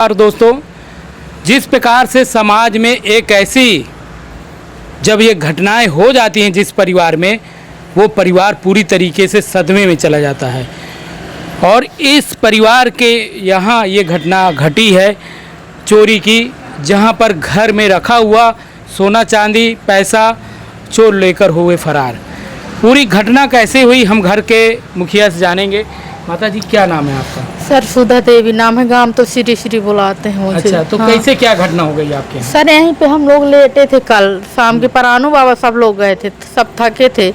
और दोस्तों, जिस प्रकार से समाज में एक ऐसी जब ये घटनाएं हो जाती हैं जिस परिवार में, वो परिवार पूरी तरीके से सदमे में चला जाता है। और इस परिवार के यहाँ ये घटना घटी है चोरी की, जहाँ पर घर में रखा हुआ सोना चांदी पैसा चोर लेकर हुए फरार। पूरी घटना कैसे हुई हम घर के मुखिया से जानेंगे। माता जी, क्या नाम है आपका? सर सुधा देवी नाम है, गांव तो श्री श्री बुलाते हैं मुझे। अच्छा, तो कैसे क्या घटना हो गई आपके यहाँ? सर यहीं पे हम लोग लेटे थे, कल शाम के परानू बाबा सब लोग गए थे, सब थके थे,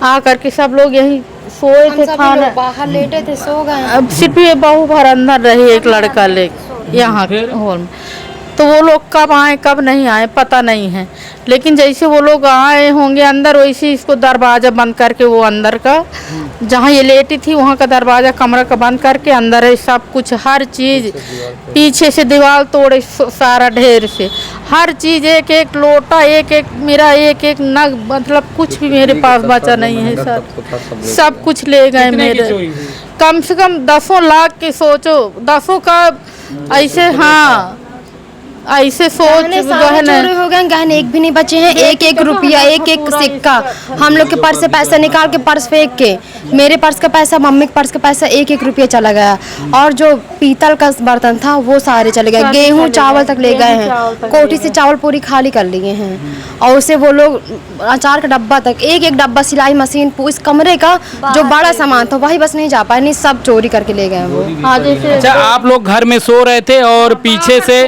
आ करके सब लोग यहीं सोए थे, खाना बाहर लेटे थे, सो गए। अब सिर्फ ये बहू भर अंदर रही, एक लड़का ले यहाँ हॉल में। तो वो लोग कब आए कब नहीं आए पता नहीं है, लेकिन जैसे वो लोग आए होंगे अंदर, वैसे इसको दरवाज़ा बंद करके वो अंदर का जहाँ ये लेटी थी वहाँ का दरवाज़ा कमरा का बंद करके अंदर है सब कुछ, हर चीज़ पीछे से दीवार तोड़े, सारा ढेर से हर चीज़, एक एक लोटा, एक एक मेरा एक एक नग, मतलब कुछ भी मेरे पास बचा नहीं है सर। सब कुछ ले गए मेरे, कम से कम 10 लाख के, सोचो 10 का ऐसे। हाँ, ऐसे सोच जो है ना, चोरी हो गए, गहने एक भी नहीं बचे हैं, एक एक रुपया, एक एक सिक्का हम लोग के पर्स से पैसा निकाल के पर्स फेंक के, मेरे पर्स का पैसा, मम्मी के पर्स का पैसा, एक एक रुपया चला गया। और जो पीतल का बर्तन था वो सारे चले गए, गेहूं चावल तक ले गए हैं, कोठी से चावल पूरी खाली कर लिए हैं। और उसे वो लोग अचार का डब्बा तक, एक एक डब्बा, सिलाई मशीन, इस कमरे का जो बड़ा सामान था वही बस नहीं जा पाए, नहीं सब चोरी करके ले गए वो। अच्छा, आप लोग घर में सो रहे थे और पीछे से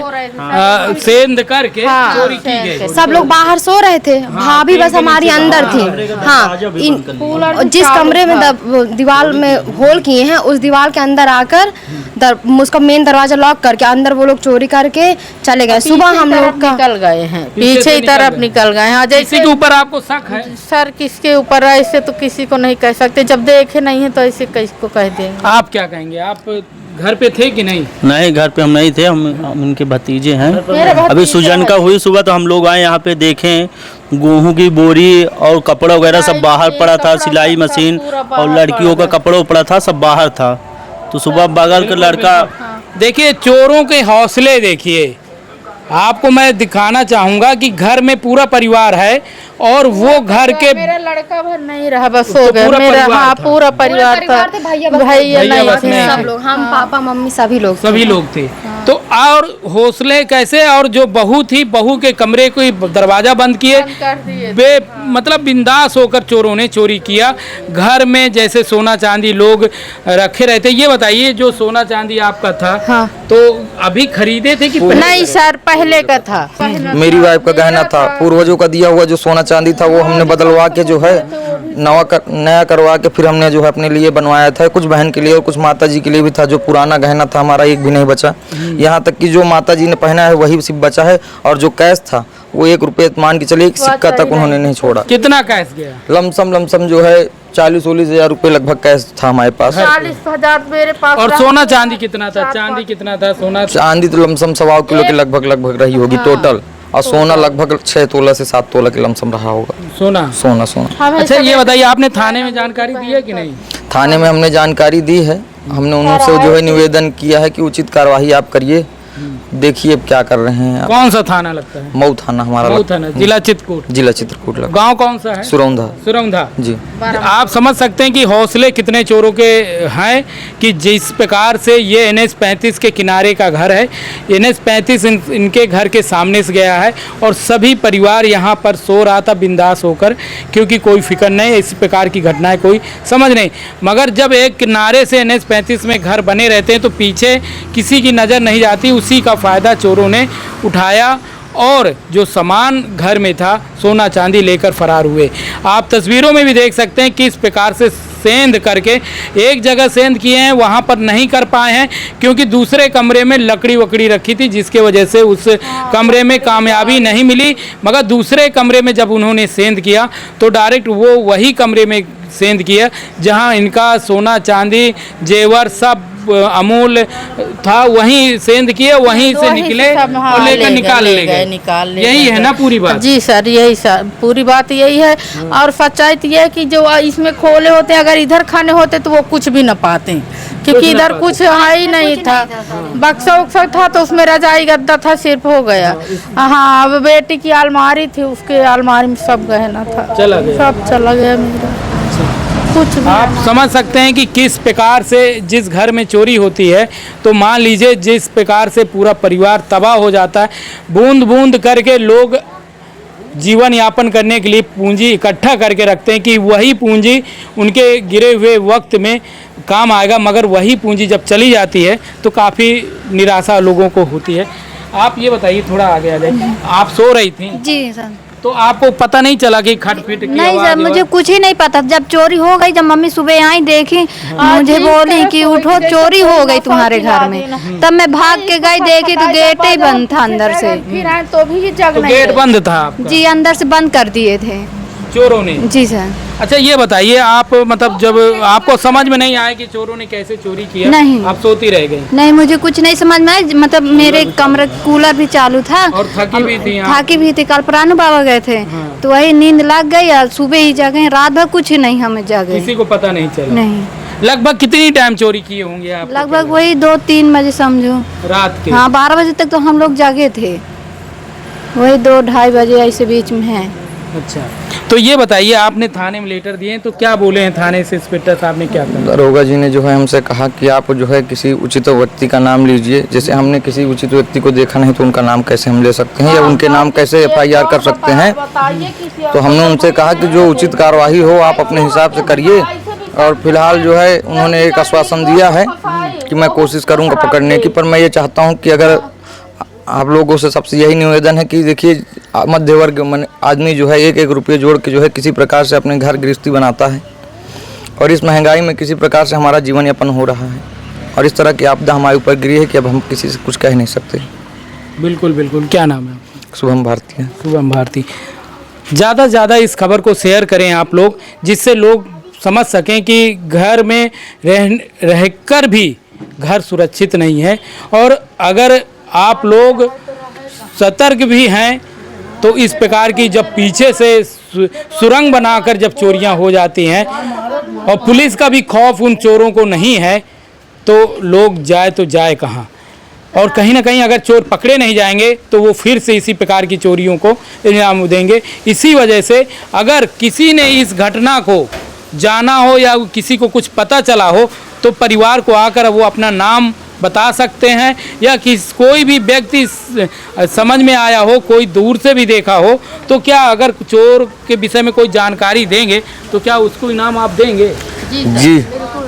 सेंध करके चोरी की गई। सब लोग बाहर सो रहे थे, भाभी बस हमारी अंदर थी। हाँ, जिस कमरे में दीवार में होल किए हैं उस दीवार के अंदर आकर उसका मेन दरवाजा लॉक करके अंदर वो लोग चोरी करके चले गए। सुबह हम लोग निकल गए हैं, पीछे की तरफ निकल गए हैं। जैसे के ऊपर आपको शक है? सर किसके ऊपर है ऐसे तो किसी को नहीं कह सकते, जब देखे नहीं है तो ऐसे किसको कह देंगे। आप क्या कहेंगे? आप घर पे थे कि नहीं? नहीं, घर पे हम नहीं थे, हम उनके भतीजे हैं। अभी सुजन का हुई सुबह तो हम लोग आए यहाँ पे, देखें गेहूं की बोरी और कपड़ा वगैरह सब बाहर पड़ा था, सिलाई मशीन और लड़कियों का कपड़ा पड़ा था, सब बाहर था। तो सुबह बगल का लड़का, देखिए चोरों के हौसले देखिए। आपको मैं दिखाना चाहूंगा कि घर में पूरा परिवार है और वो घर के, मेरा लड़का भर नहीं रहा, बस हो गया मेरा। हाँ, पूरा परिवार था, भैया नहीं थे, सब लोग, हम पापा मम्मी सभी लोग थे। तो और हौसले कैसे, और जो बहू थी, बहू के कमरे को दरवाजा बंद किए, मतलब बिंदास होकर चोरों ने चोरी किया। घर में जैसे सोना चांदी लोग रखे रहते। ये बताइए, जो सोना चांदी आपका था, हाँ, तो अभी खरीदे थे कि नहीं सर, पहले का था। मेरी वाइफ का गहना था, पूर्वजों का दिया हुआ जो सोना चांदी था वो हमने बदलवा के जो है नया करवा के फिर हमने जो है अपने लिए बनवाया था। कुछ बहन के लिए और कुछ माता जी के लिए भी था। जो पुराना गहना था हमारा एक भी नहीं बचा, यहाँ तक कि जो माता जी ने पहना है वही सिर्फ बचा है। और जो कैश था वो 1 रुपये मान के चलिए, एक सिक्का तक उन्होंने नहीं छोड़ा। कितना कैश गया? लमसम जो है 40-40 हजार रुपये लगभग कैश था हमारे पास। 40,000 मेरे पास। और सोना चांदी कितना था? चांदी कितना था? सोना चांदी तो लमसम 1.25 किलो के लगभग रही होगी टोटल, और सोना लगभग 6 तोला से 7 तोला के लमसम रहा होगा। सोना। अच्छा, ये बताइए, आपने थाने में जानकारी दी है कि नहीं? थाने में हमने जानकारी दी है, हमने उनसे जो है निवेदन किया है कि उचित कार्यवाही आप करिए, देखिए अब क्या कर रहे हैं। कौन सा थाना लगता है? मऊ थाना हमारा, मऊ थाना, जिला चित्रकूट लगता। गांव कौन सा है? सुरौंधा जी। आप समझ सकते हैं कि हौसले कितने चोरों के हैं, कि जिस प्रकार से ये NH 35 के किनारे का घर है, NH 35 इनके घर के सामने से गया है और सभी परिवार यहाँ पर सो रहा था बिंदास होकर, क्योंकि कोई फिक्र नहीं, इस प्रकार की घटनाएं कोई समझ नहीं। मगर जब एक किनारे से NH 35 में घर बने रहते हैं तो पीछे किसी की नज़र नहीं जाती, उसी का फ़ायदा चोरों ने उठाया और जो सामान घर में था सोना चांदी लेकर फरार हुए। आप तस्वीरों में भी देख सकते हैं किस प्रकार से सेंध करके, एक जगह सेंध किए हैं, वहाँ पर नहीं कर पाए हैं क्योंकि दूसरे कमरे में लकड़ी वकड़ी रखी थी, जिसके वजह से उस कमरे में कामयाबी नहीं मिली। मगर दूसरे कमरे में जब उन्होंने सेंध किया तो डायरेक्ट वो वही कमरे में सेंध किया जहाँ इनका सोना चांदी जेवर सब अमूल था वहीं सेंध किए, वहीं से वहीं निकले से सब, हाँ, और लेकर निकाल ले गए। निकाल ले यही गए। है ना पूरी बात? जी सर, यही सर पूरी बात यही है। और सच्चाई तो ये है कि जो इसमें खोले होते हैं, अगर इधर खाने होते तो वो कुछ भी न पाते, क्योंकि इधर कुछ है ही नहीं था। बक्सा उक्सा था तो उसमें रजाई गद्दा था, सिर्फ हो गया। हाँ, अब बेटी की अलमारी थी, उसके अलमारी में सब गहना था, चला गया। सब चला गया मेरा, कुछ भी आप समझ सकते हैं कि किस प्रकार से जिस घर में चोरी होती है तो मान लीजिए जिस प्रकार से पूरा परिवार तबाह हो जाता है। बूंद बूंद करके लोग जीवन यापन करने के लिए पूंजी इकट्ठा करके रखते हैं कि वही पूंजी उनके गिरे हुए वक्त में काम आएगा, मगर वही पूंजी जब चली जाती है तो काफ़ी निराशा लोगों को होती है। आप ये बताइए, थोड़ा आगे आ जाइए। आप सो रही थी जी सर। तो आपको पता नहीं चला कि खटपिट की नहीं आवाज़ सर, मुझे आवाज़? कुछ ही नहीं पता। जब चोरी हो गई, जब मम्मी सुबह आई देखी, मुझे बोली कि उठो चोरी हो गई तुम्हारे घर में। तब मैं भाग के गई, देखी तो गेट ही बंद था अंदर से। फिर आए तो भी जग तो नहीं गेट गए। बंद था आपका? जी, अंदर से बंद कर दिए थे चोरों ने? जी सर। अच्छा ये बताइए, आप मतलब जब आपको समझ में नहीं आया कि चोरों ने कैसे चोरी किया, नहीं। आप सोती रह गई नहीं, मुझे कुछ नहीं समझ में आया। मतलब मेरे कमरे कूलर भी चालू था और थकी भी थी आप? थाकी भी थी। कल प्राणु बाबा गए थे तो वही नींद लग गई और सुबह ही जगे। रात भर कुछ नहीं हमें जगे। किसी को पता नहीं चला? नहीं, लगभग कितनी टाइम चोरी किए होंगे आप? लगभग वही 2-3 बजे समझो। रात के? हाँ, 12 बजे तक तो हम लोग जागे थे। वही 2-2:30 बजे ऐसे बीच में है। अच्छा, तो ये बताइए, आपने थाने में लेटर दिए तो क्या बोले हैं थाने से? इंस्पेक्टर साहब ने क्या कहा? दरोगा जी ने जो है हमसे कहा कि आप जो है किसी उचित व्यक्ति का नाम लीजिए। जैसे हमने किसी उचित व्यक्ति को देखा नहीं तो उनका नाम कैसे हम ले सकते हैं या उनके नाम कैसे FIR कर सकते हैं। तो हमने उनसे कहा कि जो उचित कार्यवाही हो आप अपने हिसाब से करिए। और फिलहाल जो है उन्होंने एक आश्वासन दिया है कि मैं कोशिश करूँगा पकड़ने की। पर मैं ये चाहता हूँ कि अगर आप लोगों से सबसे यही निवेदन है कि देखिए, मध्य वर्ग आदमी जो है 1-1 रुपये जोड़ के जो है किसी प्रकार से अपने घर गृहस्थी बनाता है, और इस महंगाई में किसी प्रकार से हमारा जीवन यापन हो रहा है, और इस तरह की आपदा हमारे ऊपर गिरी है कि अब हम किसी से कुछ कह नहीं सकते। बिल्कुल बिल्कुल। क्या नाम है आपका? शुभम भारती। शुभम भारती। ज़्यादा से ज़्यादा इस खबर को शेयर करें आप लोग, जिससे लोग समझ सकें कि घर में रहकर भी घर सुरक्षित नहीं है। और अगर आप लोग सतर्क भी हैं तो इस प्रकार की जब पीछे से सुरंग बनाकर जब चोरियां हो जाती हैं और पुलिस का भी खौफ उन चोरों को नहीं है तो लोग जाए तो जाए कहाँ। और कहीं ना कहीं अगर चोर पकड़े नहीं जाएंगे तो वो फिर से इसी प्रकार की चोरियों को अंजाम देंगे। इसी वजह से अगर किसी ने इस घटना को जाना हो या किसी को कुछ पता चला हो तो परिवार को आकर वो अपना नाम बता सकते हैं, या कोई भी व्यक्ति समझ में आया हो, कोई दूर से भी देखा हो तो क्या अगर चोर के विषय में कोई जानकारी देंगे तो क्या उसको इनाम आप देंगे? जी,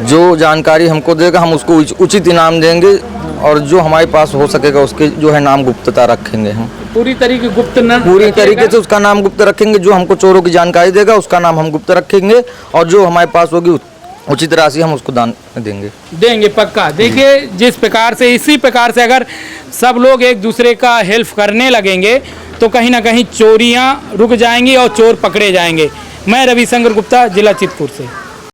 जो जानकारी हमको देगा हम उसको उचित इनाम देंगे, और जो हमारे पास हो सकेगा उसके जो है नाम गुप्तता रखेंगे। हम पूरी तरीके गुप्त न पूरी तरीके से उसका नाम गुप्त रखेंगे। जो हमको चोरों की जानकारी देगा उसका नाम हम गुप्त रखेंगे, और जो हमारे पास होगी उचित राशि हम उसको दान देंगे। पक्का। देखिए, जिस प्रकार से इसी प्रकार से अगर सब लोग एक दूसरे का हेल्प करने लगेंगे तो कहीं ना कहीं चोरियां रुक जाएंगी और चोर पकड़े जाएंगे। मैं रविशंकर गुप्ता, जिला चित्रकूट से।